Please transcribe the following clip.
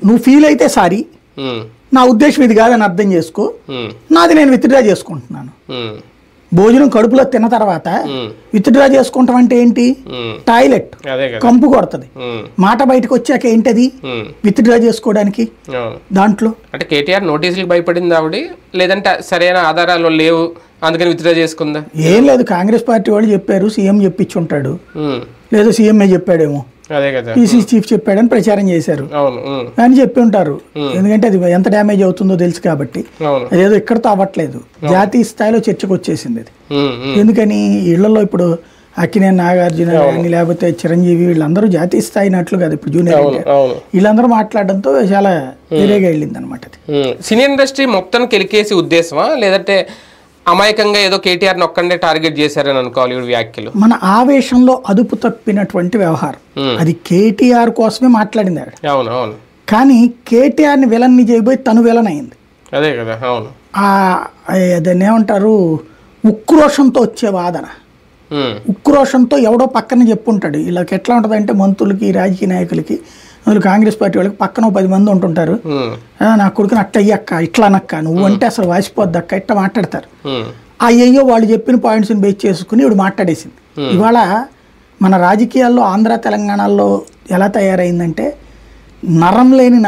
నువ్వు ఫీల్ అయితే సారీ, నా ఉద్దేశం ఇది కాదని అర్థం చేసుకో, నాది నేను విత్డ్రా చేసుకుంటున్నాను. భోజనం కడుపులో తిన్న తర్వాత విత్డ్రా చేసుకుంటాం అంటే ఏంటి? టాయిలెట్ కంపు కొడుతుంది, మాట బయటకు వచ్చాక ఏంటది విత్డ్రా చేసుకోవడానికి. దాంట్లో అంటే కేటీఆర్ నోటీసులకు భయపడింది ఆవిడ, లేదంటే సరైన ఆధారాలు లేవు అందుకని విత్డ్రా చేసుకుందా? ఏం లేదు, కాంగ్రెస్ పార్టీ వాళ్ళు చెప్పారు, సీఎం చెప్పించి ఉంటాడు, లేదా సీఎంఏ చెప్పాడేమో, పీసీ చీఫ్ చెప్పాడని ప్రచారం చేశారు అని చెప్పి ఉంటారు. ఎందుకంటే అది ఎంత డ్యామేజ్ అవుతుందో తెలుసు కాబట్టి. అదేదో ఇక్కడతో అవ్వట్లేదు, జాతీయ స్థాయిలో చర్చకు వచ్చేసింది అది. ఎందుకని ఇళ్లలో ఇప్పుడు అక్కినేని నాగార్జున కానీ లేకపోతే చిరంజీవి వీళ్ళందరూ జాతీయ స్థాయి నట్లు కాదు, ఇప్పుడు జూనియర్ వీళ్ళందరూ మాట్లాడడంతో చాలా వేరేగా వెళ్ళింది అనమాట. సినీ ఇండస్ట్రీ మొత్తం కెలికేసి ఉద్దేశమా, లేదంటే అమాయకంగా ఏదో కేటీఆర్ ఒక్కడే టార్గెట్ చేశారని అనుకోవాలి వ్యాఖ్యలు? మన ఆవేశంలో అదుపు తప్పినటువంటి వ్యవహారం అది. కేటీఆర్ కోసమే మాట్లాడింది ఆవిడ. అవును అవును. కానీ కేటీఆర్ని విలన్ని చేయబోయి తను విలన్ అయింది. అదే కదా. అవును. దాన్ని ఏమంటారు, ఉక్రోషంతో వచ్చే వాదన. ఉక్రోషంతో ఎవడో పక్కన చెప్పుంటాడు. వీళ్ళకి ఎట్లా ఉంటుంది అంటే మంత్రులకి రాజకీయ నాయకులకి అందులో కాంగ్రెస్ పార్టీ వాళ్ళకి పక్కన 10 మంది ఉంటుంటారు. నా కొడుకుని అట్ట అయ్యక్క ఇట్లా అనక్క, నువ్వు అంటే అసలు వాసిపోద్ది అక్క, ఇట్లా మాట్లాడతారు. అయ్యో వాళ్ళు చెప్పిన పాయింట్స్ని బేస్ చేసుకుని ఇప్పుడు మాట్లాడేసింది. ఇవాళ మన రాజకీయాల్లో ఆంధ్ర తెలంగాణలో ఎలా తయారైందంటే నరం లేని